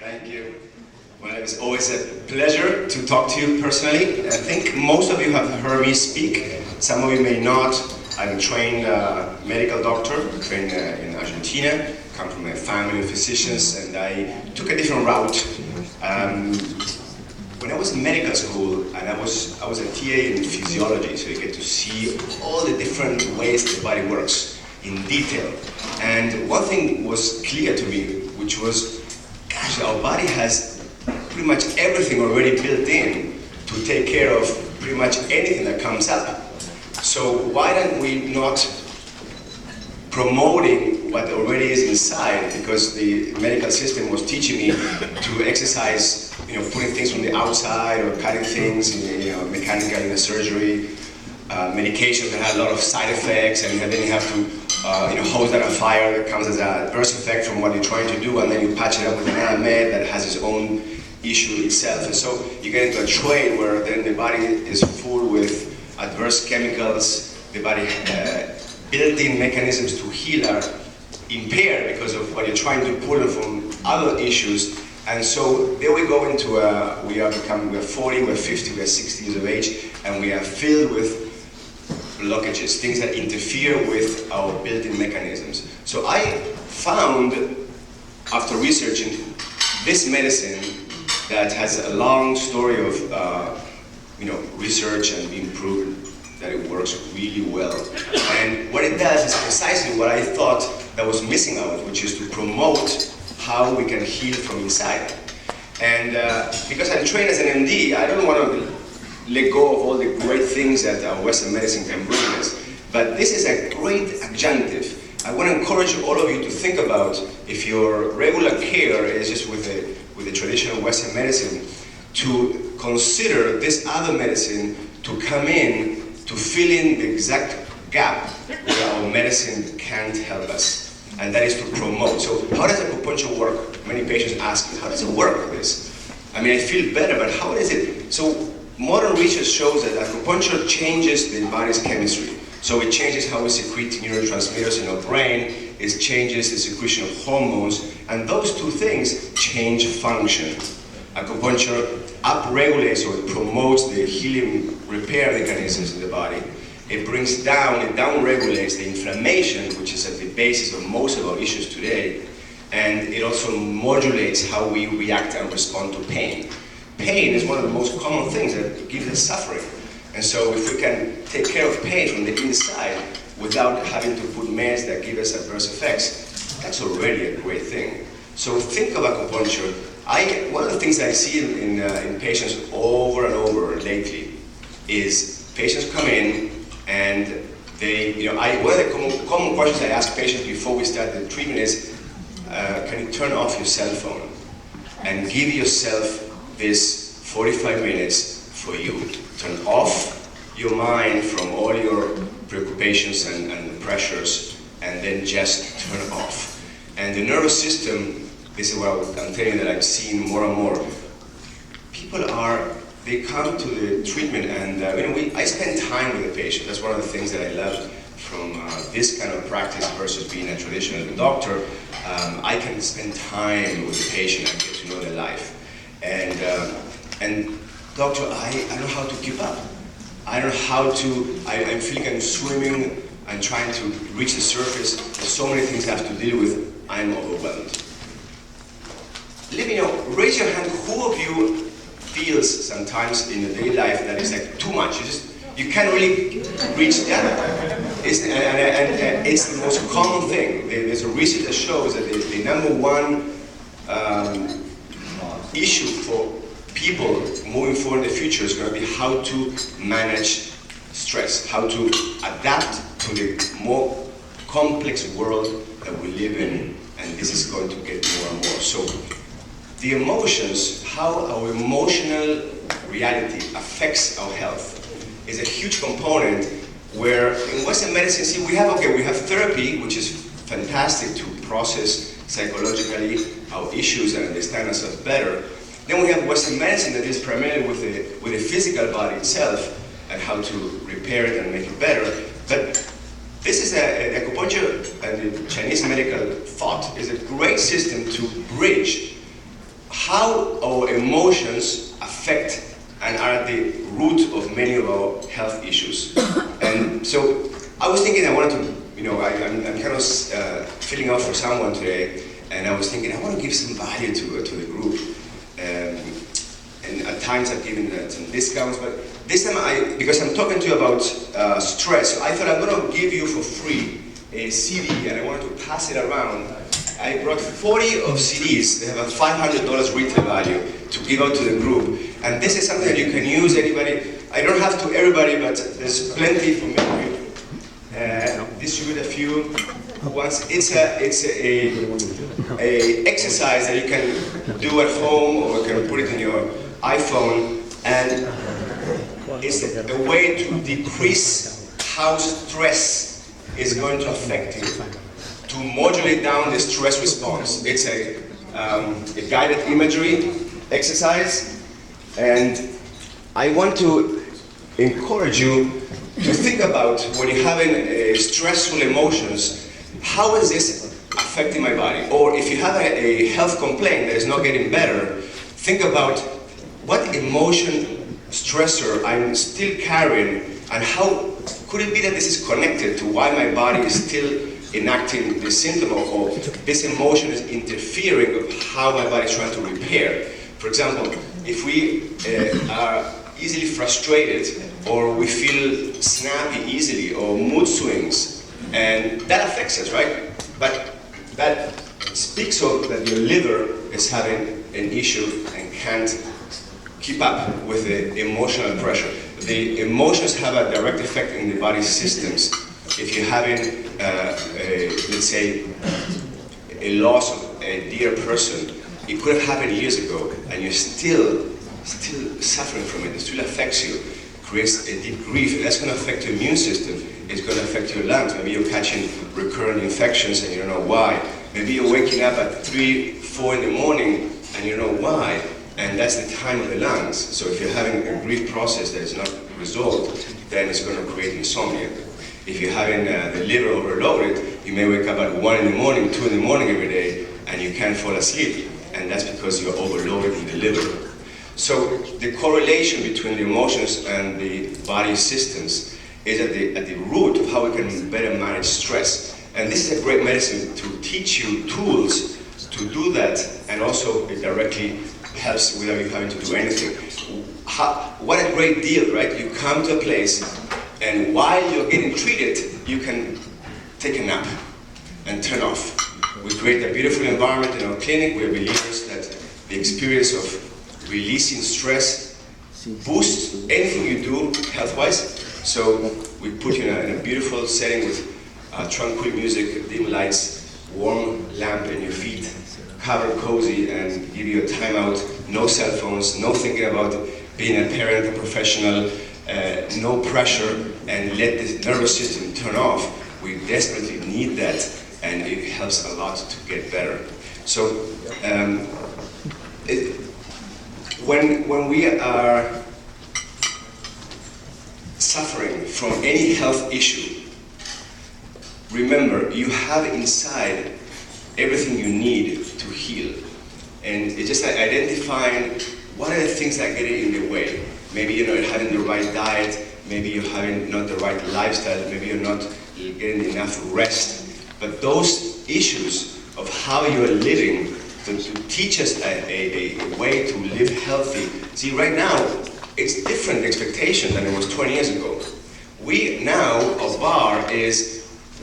Thank you. Well, it's always a pleasure to talk to you personally. I think most of you have heard me speak. Some of you may not. I'm a trained medical doctor, trained in Argentina, come from a family of physicians, and I took a different route. When I was in medical school, and I was a TA in physiology, so you get to see all the different ways the body works in detail. And one thing was clear to me, which was, gosh, our body has pretty much everything already built in to take care of pretty much anything that comes up. So why don't we not promoting what already is inside? Because the medical system was teaching me to exercise, putting things from the outside or cutting things, mechanical in the surgery, medication that had a lot of side effects, and then you have to hose that on fire that comes as an adverse effect from what you're trying to do, and then you patch it up with another med that has its own issue itself. And so you get into a trade where then the body is full with adverse chemicals, the body built-in mechanisms to heal are impaired because of what you're trying to pull from other issues. And so there we go into we're 40, we're 50, we're 60 years of age, and we are filled with blockages, things that interfere with our built-in mechanisms. So I found, after researching this medicine that has a long story of research and being proven that it works really well. And what it does is precisely what I thought that was missing out, which is to promote how we can heal from inside. And because I'm trained as an MD, I don't want to let go of all the great things that Western medicine can bring us. But this is a great adjunctive. I want to encourage all of you to think about, if your regular care is just with the traditional Western medicine, to consider this other medicine to come in to fill in the exact gap where our medicine can't help us, and that is to promote. So how does acupuncture work? Many patients ask me, how does it work, this? I mean, I feel better, but how is it? So modern research shows that acupuncture changes the body's chemistry. So it changes how we secrete neurotransmitters in our brain, it changes the secretion of hormones, and those two things change function. Acupuncture upregulates or promotes the healing repair mechanisms in the body. It brings down, it downregulates the inflammation, which is at the basis of most of our issues today, and it also modulates how we react and respond to pain. Pain is one of the most common things that gives us suffering. And so if we can take care of pain from the inside without having to put meds that give us adverse effects, that's already a great thing. So think of acupuncture. One of the things that I see in patients over and over lately is patients come in and one of the common questions I ask patients before we start the treatment is, can you turn off your cell phone and give yourself this 45 minutes for you. Turn off your mind from all your preoccupations and pressures, and then just turn off. And the nervous system, this is what I'm telling you that I've seen more and more. People they come to the treatment, and I spend time with the patient. That's one of the things that I love from this kind of practice versus being a traditional doctor. I can spend time with the patient and get to know their life. And doctor, I don't know how to keep up. I don't know how to, I feel like I'm swimming and trying to reach the surface. There's so many things I have to deal with. I'm overwhelmed. Let me know, raise your hand, who of you feels sometimes in your daily life that is like too much? You can't really reach that. It's the most common thing. There's a research that shows that the number one issue for people moving forward in the future is going to be how to manage stress, how to adapt to the more complex world that we live in, and this is going to get more and more. So the emotions, how our emotional reality affects our health is a huge component where in Western medicine, see, we have therapy, which is fantastic to process psychologically our issues and understand ourselves better. Then we have Western medicine that is primarily with the physical body itself and how to repair it and make it better. But this is acupuncture and the Chinese medical thought is a great system to bridge how our emotions affect and are at the root of many of our health issues. And so I was thinking I wanted to, I'm kind of filling out for someone today, and I was thinking I want to give some value to the group. And at times I've given some discounts, but this time because I'm talking to you about stress, so I thought I'm going to give you for free a CD, and I wanted to pass it around. I brought 40 of CDs. They have a $500 retail value to give out to the group. And this is something that you can use, anybody. I don't have to everybody, but there's plenty for me. Distribute a few once. It's a exercise that you can do at home, or you can put it in your iPhone, and it's a way to decrease how stress is going to affect you, to modulate down the stress response. It's a guided imagery exercise, and I want to encourage you to think about when you're having stressful emotions, how is this affecting my body? Or if you have a health complaint that is not getting better, think about what emotion stressor I'm still carrying, and how could it be that this is connected to why my body is still enacting this symptom, or this emotion is interfering with how my body is trying to repair. For example, if we are easily frustrated, or we feel snappy easily, or mood swings, and that affects us, right? But that speaks of that your liver is having an issue and can't keep up with the emotional pressure. The emotions have a direct effect in the body's systems. If you're having, let's say, a loss of a dear person, it could have happened years ago, and you're still suffering from it. It still affects you, creates a deep grief, and that's going to affect your immune system. It's going to affect your lungs. Maybe you're catching recurrent infections and you don't know why. Maybe you're waking up at 3, 4 in the morning and you don't know why, and that's the time of the lungs. So if you're having a grief process that is not resolved, then it's going to create insomnia. If you're having the liver overloaded, you may wake up at 1 in the morning, 2 in the morning every day, and you can't fall asleep, and that's because you're overloaded in the liver. So the correlation between the emotions and the body systems is at the root of how we can better manage stress. And this is a great medicine to teach you tools to do that, and also it directly helps without you having to do anything. What a great deal, right? You come to a place, and while you're getting treated, you can take a nap and turn off. We create a beautiful environment in our clinic. We are believers that the experience of releasing stress boosts anything you do health-wise. So we put you in a beautiful setting with tranquil music, dim lights, warm lamp in your feet, covered cozy, and give you a timeout. No cell phones, no thinking about being a parent, a professional, no pressure, and let the nervous system turn off. We desperately need that, and it helps a lot to get better. So when we are suffering from any health issue, remember, you have inside everything you need to heal. And it's just like identifying what are the things that get in the way. Maybe you're not having the right diet, maybe you're having not the right lifestyle, maybe you're not getting enough rest. But those issues of how you are living to teach us a way to live healthy. See, right now, it's different expectation than it was 20 years ago. Our bar is,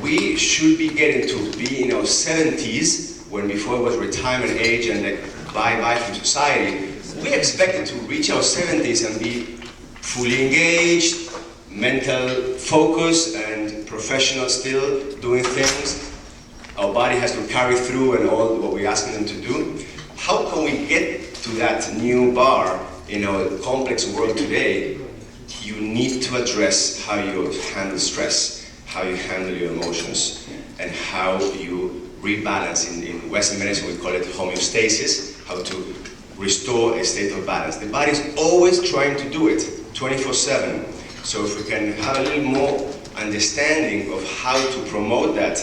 we should be getting to be in our 70s, when before it was retirement age and like bye-bye from society. We expected to reach our 70s and be fully engaged, mental focus, and professional still, doing things. Our body has to carry through and all what we're asking them to do. How can we get to that new bar in our complex world today? You need to address how you handle stress, how you handle your emotions, and how you rebalance. In Western medicine we call it homeostasis, how to restore a state of balance. The body is always trying to do it, 24/7. So if we can have a little more understanding of how to promote that,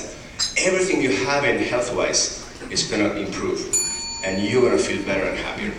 everything you have in health-wise is going to improve. and you're gonna feel better and happier.